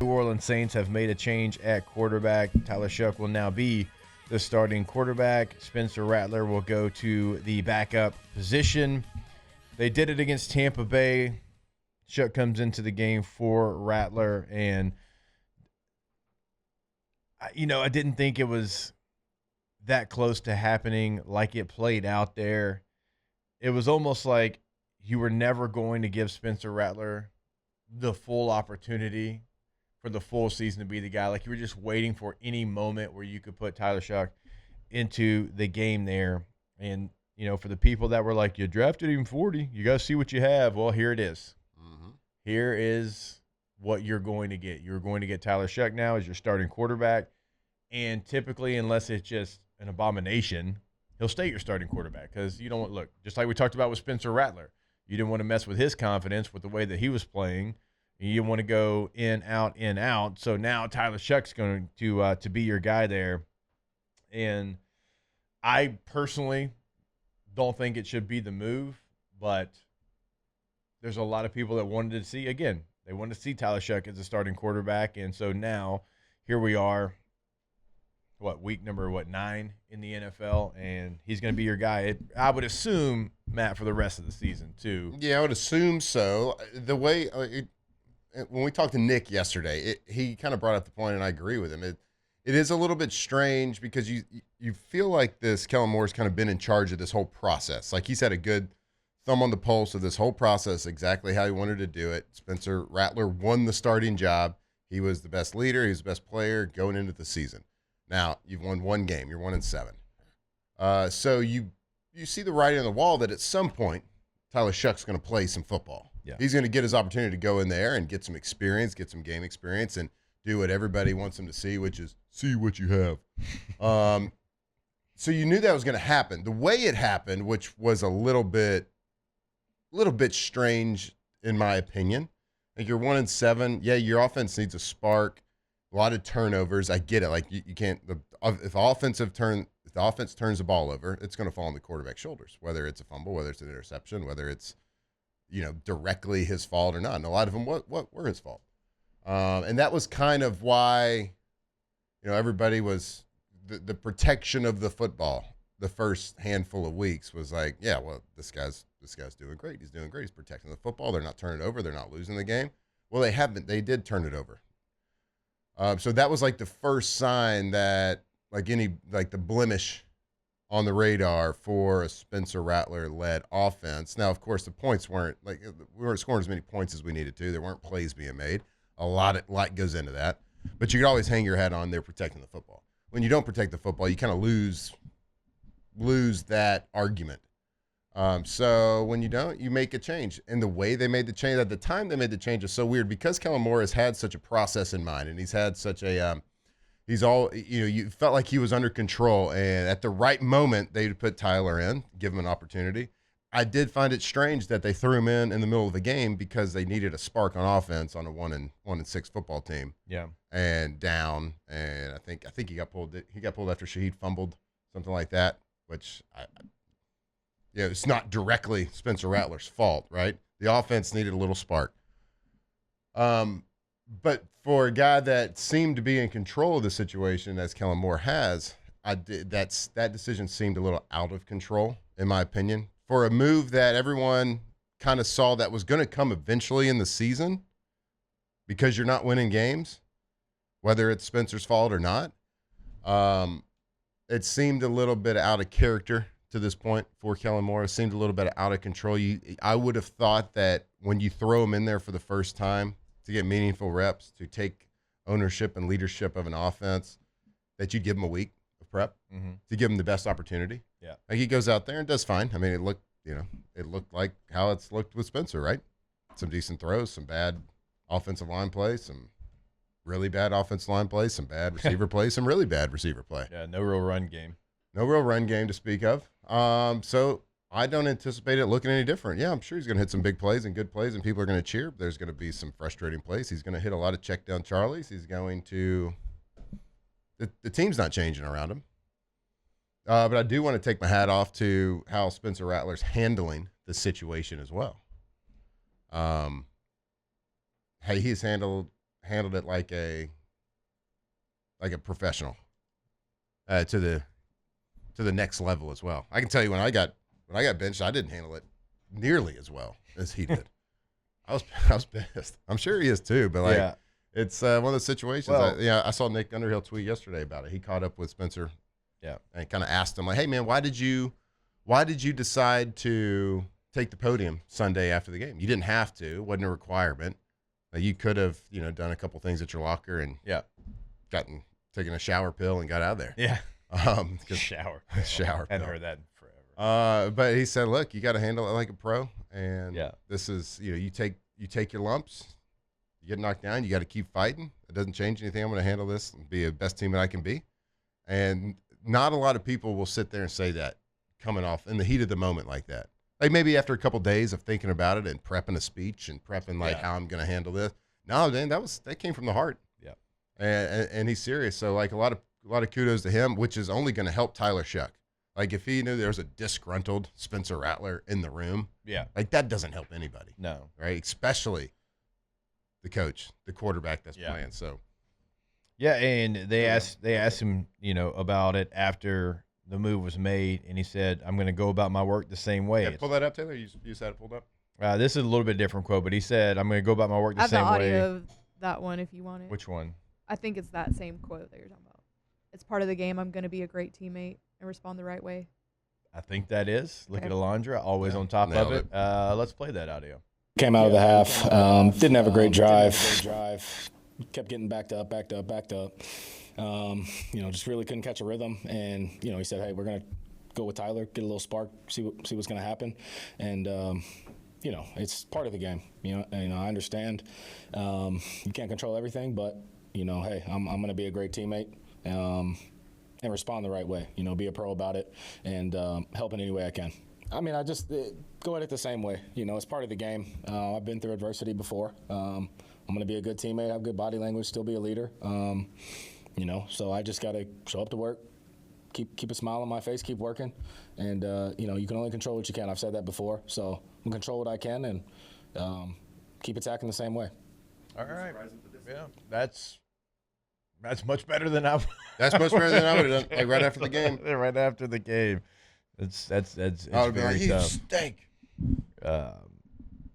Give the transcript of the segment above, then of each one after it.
New Orleans Saints have made a change at quarterback. Tyler Shough will now be the starting quarterback. Spencer Rattler will go to the backup position. They did it against Tampa Bay. Shough comes into the game for Rattler, and I didn't think it was that close to happening like it played out there. It was almost like you were never going to give Spencer Rattler the full opportunity for the full season to be the guy. Like you were just waiting for any moment where you could put Tyler Shough into the game there. And, for the people that were like, you drafted him 40, you got to see what you have. Well, here it is. Mm-hmm. Here is what you're going to get. You're going to get Tyler Shough now as your starting quarterback. And typically, unless it's just an abomination, he'll stay your starting quarterback because you don't want, look, just like we talked about with Spencer Rattler, you didn't want to mess with his confidence with the way that he was playing. You didn't want to go in, out, in, out. So now Tyler Shough's going to be your guy there. And I personally don't think it should be the move, but there's a lot of people that wanted to see, again, they wanted to see Tyler Shough as a starting quarterback. And so now here we are, week number 9 in the NFL, and he's going to be your guy. I would assume, Matt, for the rest of the season too. Yeah, I would assume so. The way when we talked to Nick yesterday, he kind of brought up the point, and I agree with him. It is a little bit strange because you feel like Kellen Moore's kind of been in charge of this whole process. Like he's had a good thumb on the pulse of this whole process, exactly how he wanted to do it. Spencer Rattler won the starting job. He was the best leader. He was the best player going into the season. Now, you've won one game. You're 1-7. So you see the writing on the wall that at some point, Tyler Shough's going to play some football. Yeah. He's going to get his opportunity to go in there and get some experience, get some game experience, and do what everybody wants him to see, which is see what you have. So you knew that was going to happen. The way it happened, which was a little bit strange in my opinion. Like you're 1-7. Yeah, your offense needs a spark. A lot of turnovers. I get it. Like you can't. If the offense turns the ball over, it's going to fall on the quarterback's shoulders. Whether it's a fumble, whether it's an interception, whether it's directly his fault or not. And a lot of them were his fault. And that was kind of why everybody was the protection of the football. The first handful of weeks was like, yeah, well, this guy's doing great. He's doing great. He's protecting the football. They're not turning it over. They're not losing the game. Well, they haven't. They did turn it over. So that was like the first sign that the blemish on the radar for a Spencer Rattler-led offense. Now, of course, the points weren't we weren't scoring as many points as we needed to. There weren't plays being made. A lot goes into that. But you could always hang your hat on they're protecting the football. When you don't protect the football, you kind of lose that argument. So when you don't, you make a change. And the way they made the change, at the time they made the change, is so weird because Kellen Moore has had such a process in mind, and he's had such a you felt like he was under control, and at the right moment they put Tyler in, give him an opportunity. I did find it strange that they threw him in the middle of the game because they needed a spark on offense on a 1-6 football team. Yeah, and down, and I think he got pulled. He got pulled after Shaheed fumbled, something like that, which it's not directly Spencer Rattler's fault, right? The offense needed a little spark. But for a guy that seemed to be in control of the situation, as Kellen Moore has, that decision seemed a little out of control, in my opinion. For a move that everyone kind of saw that was going to come eventually in the season, because you're not winning games, whether it's Spencer's fault or not, it seemed a little bit out of character to this point for Kellen Moore. It seemed a little bit out of control. I would have thought that when you throw him in there for the first time to get meaningful reps, to take ownership and leadership of an offense, that you'd give him a week of prep to give him the best opportunity. Yeah, like he goes out there and does fine. I mean, it looked like how it's looked with Spencer, right? Some decent throws, some bad offensive line play, some really bad offensive line play, some bad receiver play, some really bad receiver play. Yeah, no real run game. No real run game to speak of. So I don't anticipate it looking any different. Yeah, I'm sure he's going to hit some big plays and good plays, and people are going to cheer. There's going to be some frustrating plays. He's going to hit a lot of check down Charlies. He's going to – the team's not changing around him. But I do want to take my hat off to how Spencer Rattler's handling the situation as well. Hey, he's handled handled it like a professional to the next level as well. I can tell you when I got benched, I didn't handle it nearly as well as he did. I was pissed. I'm sure he is too, but like it's one of those situations. Well, I saw Nick Underhill tweet yesterday about it. He caught up with Spencer, and kind of asked him like, "Hey man, why did you decide to take the podium Sunday after the game? You didn't have to. It wasn't a requirement. You could have, done a couple things at your locker and taken a shower pill and got out of there." Yeah. Shower Hadn't pill. heard that in forever. But he said, "Look, you got to handle it like a pro, and Yeah. this is, you take your lumps, you get knocked down, you got to keep fighting. It doesn't change anything. I'm going to handle this and be the best team that I can be." And not a lot of people will sit there and say that coming off in the heat of the moment like that. Like maybe after a couple days of thinking about it and prepping a speech and prepping like how I'm going to handle this. No, man, that came from the heart. Yeah. And he's serious. So like a lot of kudos to him, which is only going to help Tyler Shough. Like if he knew there was a disgruntled Spencer Rattler in the room, like that doesn't help anybody. No. Right? Especially the coach, the quarterback that's playing. So yeah, and they asked him, about it after the move was made, and he said, "I'm going to go about my work the same way." Yeah, pull that up, Taylor. You just had it pulled up. This is a little bit different quote, but he said, "I'm going to go about my work the same I have way." the audio of that one if you want it. Which one? I think it's that same quote that you're talking about. It's part of the game. I'm going to be a great teammate and respond the right way. I think that is. Look Okay. at Alondra, always on top of nailed it. Let's play that audio. Came out of the half, didn't have a great drive. Kept getting backed up. Just really couldn't catch a rhythm. And, he said, "Hey, we're going to go with Tyler, get a little spark, see what's going to happen." And, it's part of the game. I understand you can't control everything, but, hey, I'm going to be a great teammate and respond the right way. Be a pro about it and help in any way I can. I mean, I just go at it the same way. It's part of the game. I've been through adversity before. I'm going to be a good teammate, have good body language, still be a leader. So I just got to show up to work, keep a smile on my face, keep working. And, you can only control what you can. I've said that before. So I'm going to control what I can and keep attacking the same way. All right. Yeah, that's much better than I. That's much better than I would have done. Like right after the game. Right after the game. It's I would be like, very "You tough. stink.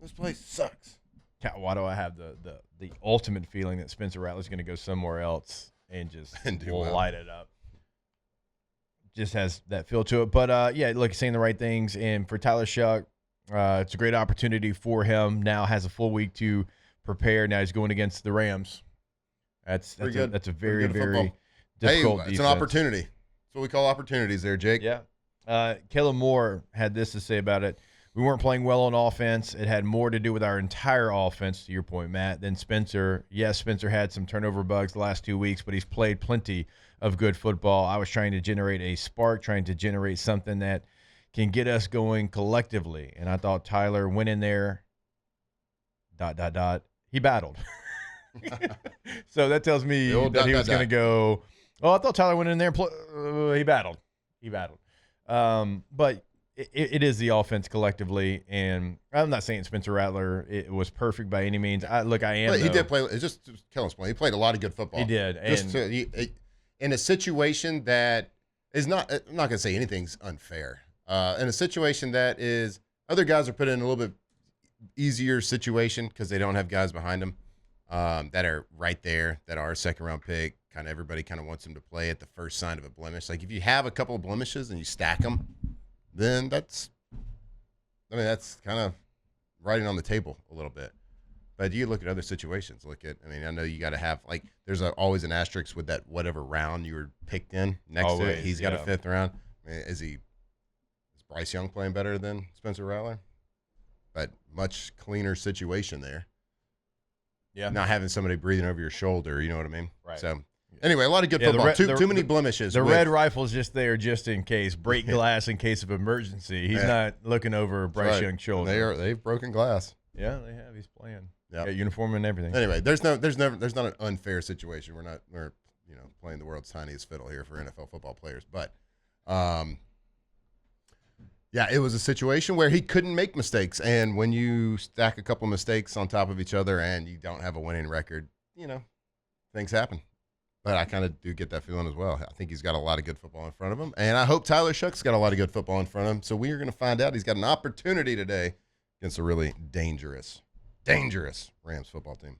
This place sucks." Why do I have the ultimate feeling that Spencer Rattler's going to go somewhere else and just And do well. light it up? Just has that feel to it. But, look, saying the right things. And for Tyler Shough, it's a great opportunity for him. Now has a full week to prepare. Now he's going against the Rams. That's a very, very difficult it's defense. an opportunity. That's what we call opportunities there, Jake. Yeah. Kellen Moore had this to say about it. "We weren't playing well on offense. It had more to do with our entire offense," to your point, Matt, than Spencer. Yes, Spencer had some turnover bugs the last 2 weeks, but he's played plenty of good football. I was trying to generate a spark, trying to generate something that can get us going collectively. And I thought Tyler went in there, ... He battled. So that tells me that he was going to go, "Oh, I thought Tyler went in there and he battled. But it is the offense collectively, and I'm not saying Spencer Rattler it was perfect by any means. I am. But he though. did play. It's just Kellen's point. He played a lot of good football. He did, and in a situation that is not. I'm not going to say anything's unfair. In a situation that is, other guys are put in a little bit easier situation because they don't have guys behind them that are right there, that are a second-round pick. Kind of everybody kind of wants them to play at the first sign of a blemish. Like if you have a couple of blemishes and you stack them, then that's kind of writing on the table a little bit. But you look at other situations. I know you got to have, like, there's always an asterisk with that whatever round you were picked in next to it. He's got a fifth round. I mean, is Bryce Young playing better than Spencer Rattler? But much cleaner situation there. Yeah. Not having somebody breathing over your shoulder, you know what I mean? Right. So, anyway, a lot of good football. Too many blemishes. The red rifle's just there just in case. Break glass in case of emergency. He's not looking over Bryce Young's shoulder. They've broken glass. Yeah, they have. He's playing. Yeah. Got uniform and everything. Anyway, there's not an unfair situation. We're playing the world's tiniest fiddle here for NFL football players. But it was a situation where he couldn't make mistakes. And when you stack a couple mistakes on top of each other and you don't have a winning record, things happen. But I kind of do get that feeling as well. I think he's got a lot of good football in front of him. And I hope Tyler Shough's got a lot of good football in front of him. So we are going to find out. He's got an opportunity today against a really dangerous Rams football team.